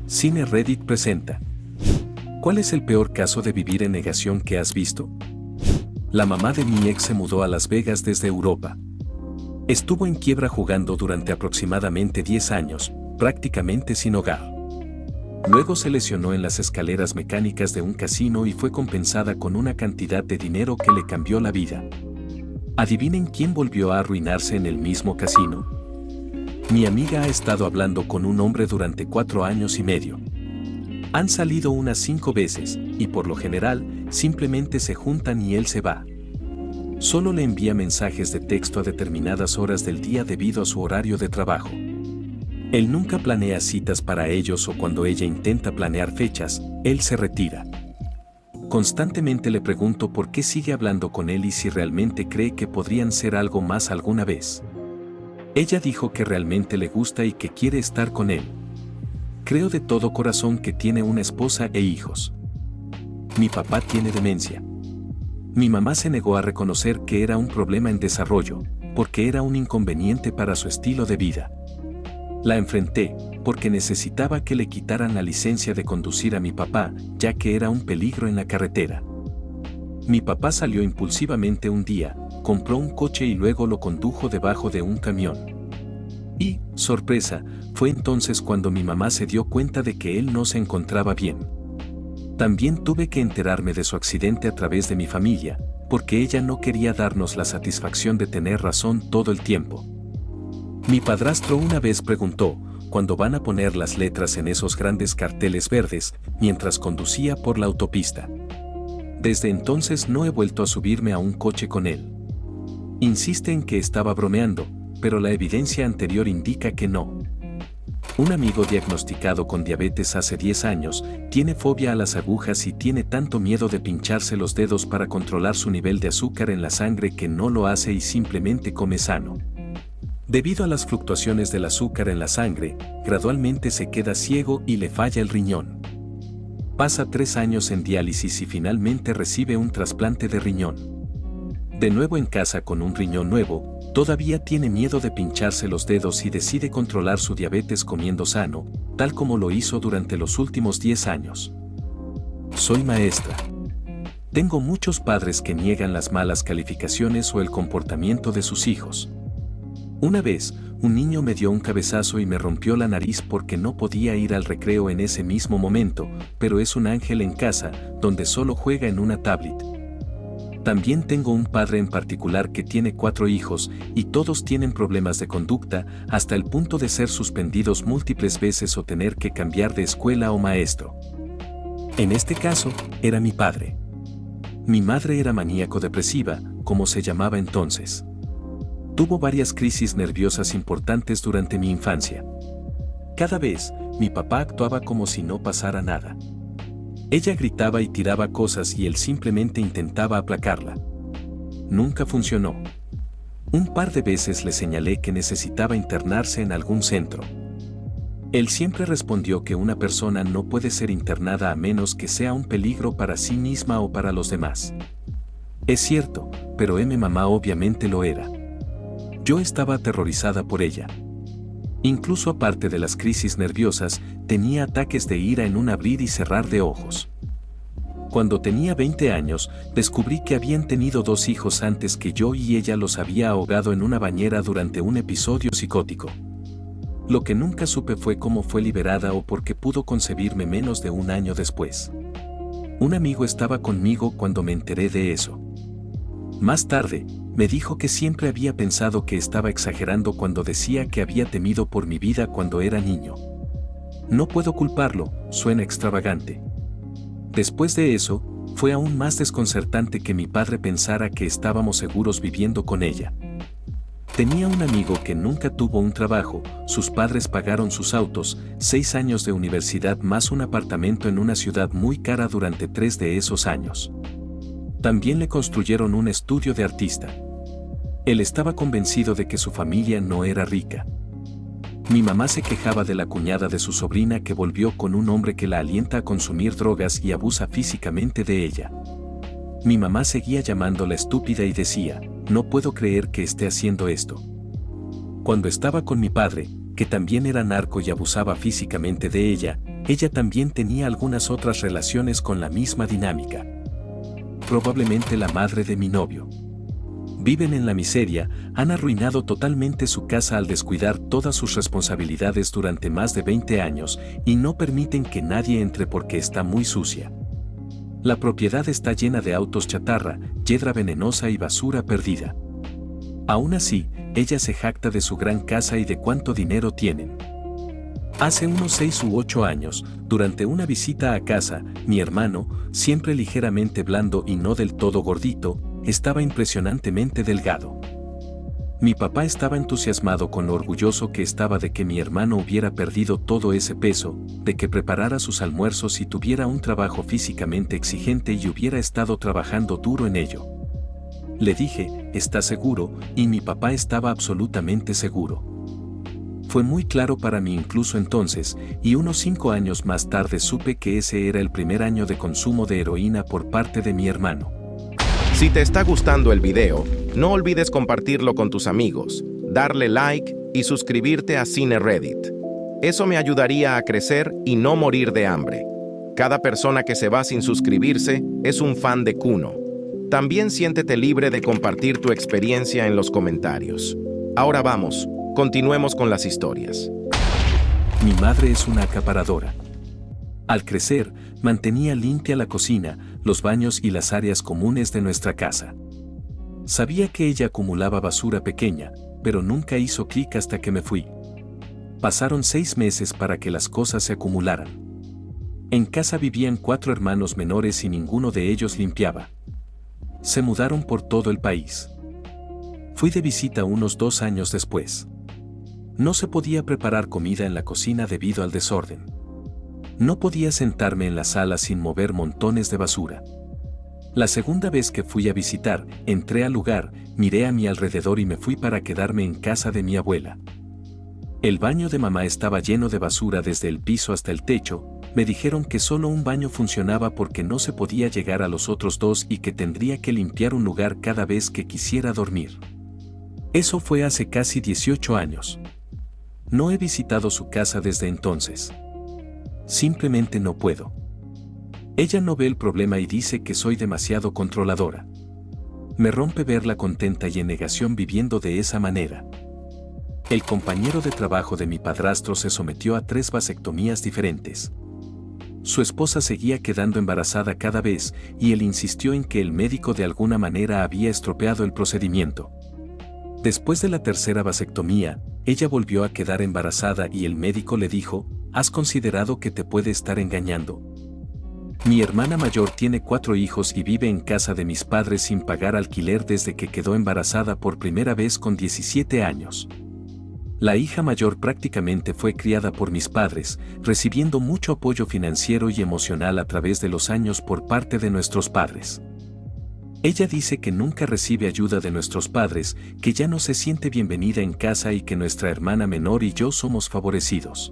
Cine Reddit presenta. ¿Cuál es el peor caso de vivir en negación que has visto? La mamá de mi ex se mudó a Las Vegas desde Europa. Estuvo en quiebra jugando durante aproximadamente 10 años, prácticamente sin hogar. Luego se lesionó en las escaleras mecánicas de un casino y fue compensada con una cantidad de dinero que le cambió la vida. ¿Adivinen quién volvió a arruinarse en el mismo casino? Mi amiga ha estado hablando con un hombre durante 4 años y medio. Han salido unas 5 veces, y por lo general, simplemente se juntan y él se va. Solo le envía mensajes de texto a determinadas horas del día debido a su horario de trabajo. Él nunca planea citas para ellos o cuando ella intenta planear fechas, él se retira. Constantemente le pregunto por qué sigue hablando con él y si realmente cree que podrían ser algo más alguna vez. Ella dijo que realmente le gusta y que quiere estar con él. Creo de todo corazón que tiene una esposa e hijos. Mi papá tiene demencia. Mi mamá se negó a reconocer que era un problema en desarrollo, porque era un inconveniente para su estilo de vida. La enfrenté, porque necesitaba que le quitaran la licencia de conducir a mi papá, ya que era un peligro en la carretera. Mi papá salió impulsivamente un día, compró un coche y luego lo condujo debajo de un camión. Y, sorpresa, fue entonces cuando mi mamá se dio cuenta de que él no se encontraba bien. También tuve que enterarme de su accidente a través de mi familia, porque ella no quería darnos la satisfacción de tener razón todo el tiempo. Mi padrastro una vez preguntó, ¿cuándo van a poner las letras en esos grandes carteles verdes, mientras conducía por la autopista? Desde entonces no he vuelto a subirme a un coche con él. Insiste en que estaba bromeando, pero la evidencia anterior indica que no. Un amigo diagnosticado con diabetes hace 10 años, tiene fobia a las agujas y tiene tanto miedo de pincharse los dedos para controlar su nivel de azúcar en la sangre que no lo hace y simplemente come sano. Debido a las fluctuaciones del azúcar en la sangre, gradualmente se queda ciego y le falla el riñón. Pasa 3 años en diálisis y finalmente recibe un trasplante de riñón. De nuevo en casa con un riñón nuevo, todavía tiene miedo de pincharse los dedos y decide controlar su diabetes comiendo sano, tal como lo hizo durante los últimos 10 años. Soy maestra. Tengo muchos padres que niegan las malas calificaciones o el comportamiento de sus hijos. Una vez, un niño me dio un cabezazo y me rompió la nariz porque no podía ir al recreo en ese mismo momento, pero es un ángel en casa, donde solo juega en una tablet. También tengo un padre en particular que tiene 4 hijos, y todos tienen problemas de conducta, hasta el punto de ser suspendidos múltiples veces o tener que cambiar de escuela o maestro. En este caso, era mi padre. Mi madre era maníaco-depresiva, como se llamaba entonces. Tuvo varias crisis nerviosas importantes durante mi infancia. Cada vez, mi papá actuaba como si no pasara nada. Ella gritaba y tiraba cosas y él simplemente intentaba aplacarla. Nunca funcionó. Un par de veces le señalé que necesitaba internarse en algún centro. Él siempre respondió que una persona no puede ser internada a menos que sea un peligro para sí misma o para los demás. Es cierto, pero mi mamá obviamente lo era. Yo estaba aterrorizada por ella. Incluso aparte de las crisis nerviosas, tenía ataques de ira en un abrir y cerrar de ojos. Cuando tenía 20 años, descubrí que habían tenido 2 hijos antes que yo y ella los había ahogado en una bañera durante un episodio psicótico. Lo que nunca supe fue cómo fue liberada o por qué pudo concebirme menos de un año después. Un amigo estaba conmigo cuando me enteré de eso. Más tarde, me dijo que siempre había pensado que estaba exagerando cuando decía que había temido por mi vida cuando era niño. No puedo culparlo, suena extravagante. Después de eso, fue aún más desconcertante que mi padre pensara que estábamos seguros viviendo con ella. Tenía un amigo que nunca tuvo un trabajo, sus padres pagaron sus autos, 6 años de universidad más un apartamento en una ciudad muy cara durante 3 de esos años. También le construyeron un estudio de artista. Él estaba convencido de que su familia no era rica. Mi mamá se quejaba de la cuñada de su sobrina que volvió con un hombre que la alienta a consumir drogas y abusa físicamente de ella. Mi mamá seguía llamándola estúpida y decía, no puedo creer que esté haciendo esto. Cuando estaba con mi padre, que también era narco y abusaba físicamente de ella, ella también tenía algunas otras relaciones con la misma dinámica. Probablemente la madre de mi novio. Viven en la miseria, han arruinado totalmente su casa al descuidar todas sus responsabilidades durante más de 20 años y no permiten que nadie entre porque está muy sucia. La propiedad está llena de autos chatarra, hiedra venenosa y basura perdida. Aún así, ella se jacta de su gran casa y de cuánto dinero tienen. Hace unos 6 u 8 años, durante una visita a casa, mi hermano, siempre ligeramente blando y no del todo gordito, estaba impresionantemente delgado. Mi papá estaba entusiasmado con lo orgulloso que estaba de que mi hermano hubiera perdido todo ese peso, de que preparara sus almuerzos y tuviera un trabajo físicamente exigente y hubiera estado trabajando duro en ello. Le dije, ¿estás seguro? Y mi papá estaba absolutamente seguro. Fue muy claro para mí incluso entonces, y unos 5 años más tarde supe que ese era el primer año de consumo de heroína por parte de mi hermano. Si te está gustando el video, no olvides compartirlo con tus amigos, darle like y suscribirte a Cine Reddit. Eso me ayudaría a crecer y no morir de hambre. Cada persona que se va sin suscribirse es un fan de Kuno. También siéntete libre de compartir tu experiencia en los comentarios. Ahora vamos, continuemos con las historias. Mi madre es una acaparadora. Al crecer, mantenía limpia la cocina, los baños y las áreas comunes de nuestra casa. Sabía que ella acumulaba basura pequeña, pero nunca hizo clic hasta que me fui. Pasaron 6 meses para que las cosas se acumularan. En casa vivían 4 hermanos menores y ninguno de ellos limpiaba. Se mudaron por todo el país. Fui de visita unos 2 años después. No se podía preparar comida en la cocina debido al desorden. No podía sentarme en la sala sin mover montones de basura. La segunda vez que fui a visitar, entré al lugar, miré a mi alrededor y me fui para quedarme en casa de mi abuela. El baño de mamá estaba lleno de basura desde el piso hasta el techo. Me dijeron que solo un baño funcionaba porque no se podía llegar a los otros 2 y que tendría que limpiar un lugar cada vez que quisiera dormir. Eso fue hace casi 18 años. No he visitado su casa desde entonces. Simplemente no puedo. Ella no ve el problema y dice que soy demasiado controladora. Me rompe verla contenta y en negación viviendo de esa manera. El compañero de trabajo de mi padrastro se sometió a 3 vasectomías diferentes. Su esposa seguía quedando embarazada cada vez y él insistió en que el médico de alguna manera había estropeado el procedimiento. Después de la tercera vasectomía, ella volvió a quedar embarazada y el médico le dijo, ¿has considerado que te puede estar engañando? Mi hermana mayor tiene 4 hijos y vive en casa de mis padres sin pagar alquiler desde que quedó embarazada por primera vez con 17 años. La hija mayor prácticamente fue criada por mis padres, recibiendo mucho apoyo financiero y emocional a través de los años por parte de nuestros padres. Ella dice que nunca recibe ayuda de nuestros padres, que ya no se siente bienvenida en casa y que nuestra hermana menor y yo somos favorecidos.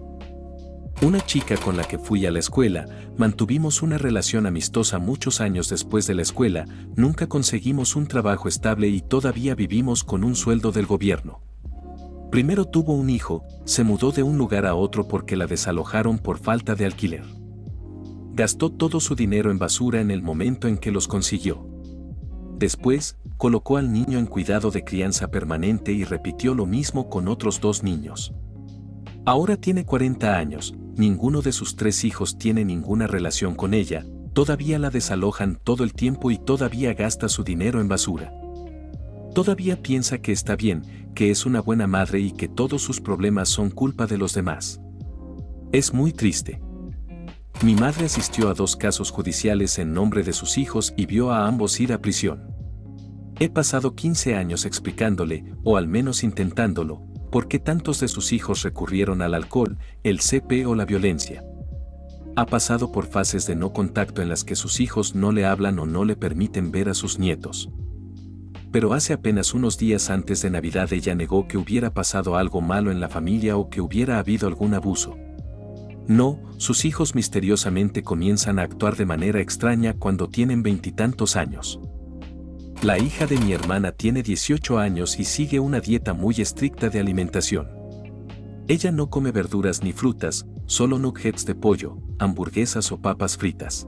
Una chica con la que fui a la escuela, mantuvimos una relación amistosa muchos años después de la escuela, nunca conseguimos un trabajo estable y todavía vivimos con un sueldo del gobierno. Primero tuvo un hijo, se mudó de un lugar a otro porque la desalojaron por falta de alquiler. Gastó todo su dinero en basura en el momento en que los consiguió. Después, colocó al niño en cuidado de crianza permanente y repitió lo mismo con otros 2 niños. Ahora tiene 40 años, ninguno de sus 3 hijos tiene ninguna relación con ella, todavía la desalojan todo el tiempo y todavía gasta su dinero en basura. Todavía piensa que está bien, que es una buena madre y que todos sus problemas son culpa de los demás. Es muy triste. Mi madre asistió a 2 casos judiciales en nombre de sus hijos y vio a ambos ir a prisión. He pasado 15 años explicándole, o al menos intentándolo, por qué tantos de sus hijos recurrieron al alcohol, el CP o la violencia. Ha pasado por fases de no contacto en las que sus hijos no le hablan o no le permiten ver a sus nietos. Pero hace apenas unos días antes de Navidad ella negó que hubiera pasado algo malo en la familia o que hubiera habido algún abuso. No, sus hijos misteriosamente comienzan a actuar de manera extraña cuando tienen 20 y tantos años. La hija de mi hermana tiene 18 años y sigue una dieta muy estricta de alimentación. Ella no come verduras ni frutas, solo nuggets de pollo, hamburguesas o papas fritas.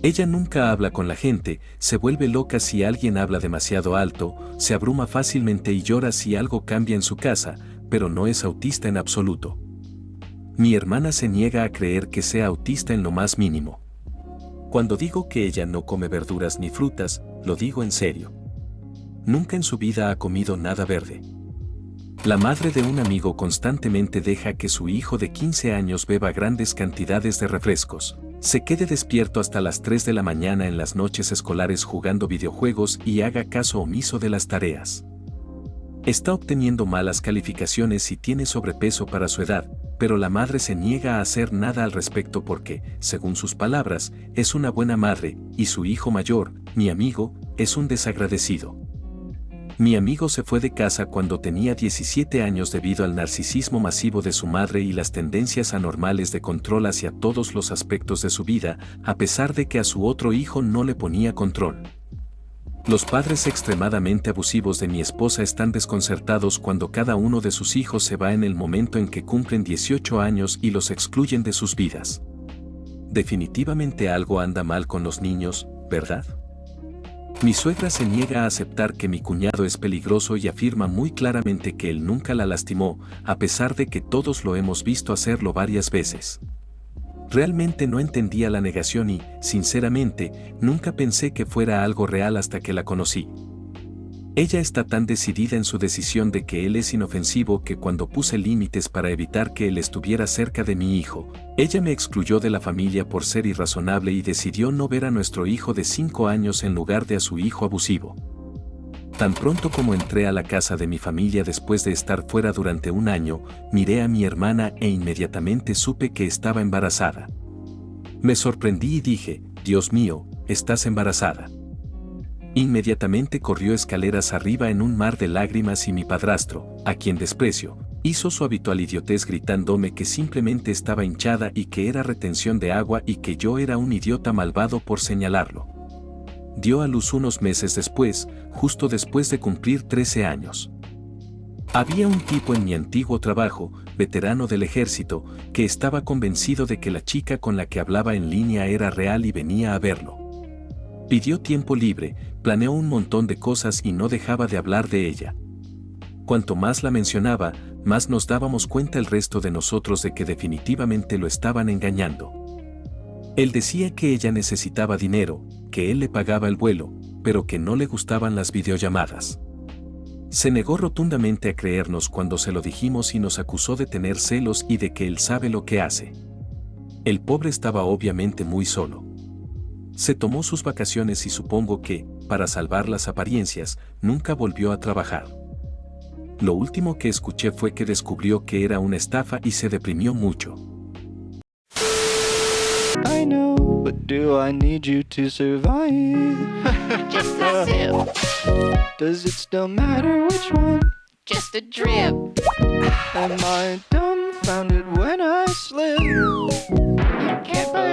Ella nunca habla con la gente, se vuelve loca si alguien habla demasiado alto, se abruma fácilmente y llora si algo cambia en su casa, pero no es autista en absoluto. Mi hermana se niega a creer que sea autista en lo más mínimo. Cuando digo que ella no come verduras ni frutas, lo digo en serio. Nunca en su vida ha comido nada verde. La madre de un amigo constantemente deja que su hijo de 15 años beba grandes cantidades de refrescos, se quede despierto hasta las 3 de la mañana en las noches escolares jugando videojuegos y haga caso omiso de las tareas. Está obteniendo malas calificaciones y tiene sobrepeso para su edad, pero la madre se niega a hacer nada al respecto porque, según sus palabras, es una buena madre, y su hijo mayor, mi amigo, es un desagradecido. Mi amigo se fue de casa cuando tenía 17 años debido al narcisismo masivo de su madre y las tendencias anormales de control hacia todos los aspectos de su vida, a pesar de que a su otro hijo no le ponía control. Los padres extremadamente abusivos de mi esposa están desconcertados cuando cada uno de sus hijos se va en el momento en que cumplen 18 años y los excluyen de sus vidas. Definitivamente algo anda mal con los niños, ¿verdad? Mi suegra se niega a aceptar que mi cuñado es peligroso y afirma muy claramente que él nunca la lastimó, a pesar de que todos lo hemos visto hacerlo varias veces. Realmente no entendía la negación y, sinceramente, nunca pensé que fuera algo real hasta que la conocí. Ella está tan decidida en su decisión de que él es inofensivo que cuando puse límites para evitar que él estuviera cerca de mi hijo, ella me excluyó de la familia por ser irrazonable y decidió no ver a nuestro hijo de 5 años en lugar de a su hijo abusivo. Tan pronto como entré a la casa de mi familia después de estar fuera durante un año, miré a mi hermana e inmediatamente supe que estaba embarazada. Me sorprendí y dije, Dios mío, estás embarazada. Inmediatamente corrió escaleras arriba en un mar de lágrimas y mi padrastro, a quien desprecio, hizo su habitual idiotez gritándome que simplemente estaba hinchada y que era retención de agua y que yo era un idiota malvado por señalarlo. Dio a luz unos meses después, justo después de cumplir 13 años. Había un tipo en mi antiguo trabajo, veterano del ejército, que estaba convencido de que la chica con la que hablaba en línea era real y venía a verlo. Pidió tiempo libre, planeó un montón de cosas y no dejaba de hablar de ella. Cuanto más la mencionaba, más nos dábamos cuenta el resto de nosotros de que definitivamente lo estaban engañando. Él decía que ella necesitaba dinero, que él le pagaba el vuelo, pero que no le gustaban las videollamadas. Se negó rotundamente a creernos cuando se lo dijimos y nos acusó de tener celos y de que él sabe lo que hace. El pobre estaba obviamente muy solo. Se tomó sus vacaciones y supongo que, para salvar las apariencias, nunca volvió a trabajar. Lo último que escuché fue que descubrió que era una estafa y se deprimió mucho. I know, but do I need you to survive? Just a sip, Does it still matter which one? just a drip. Am I dumbfounded when I slip? You can't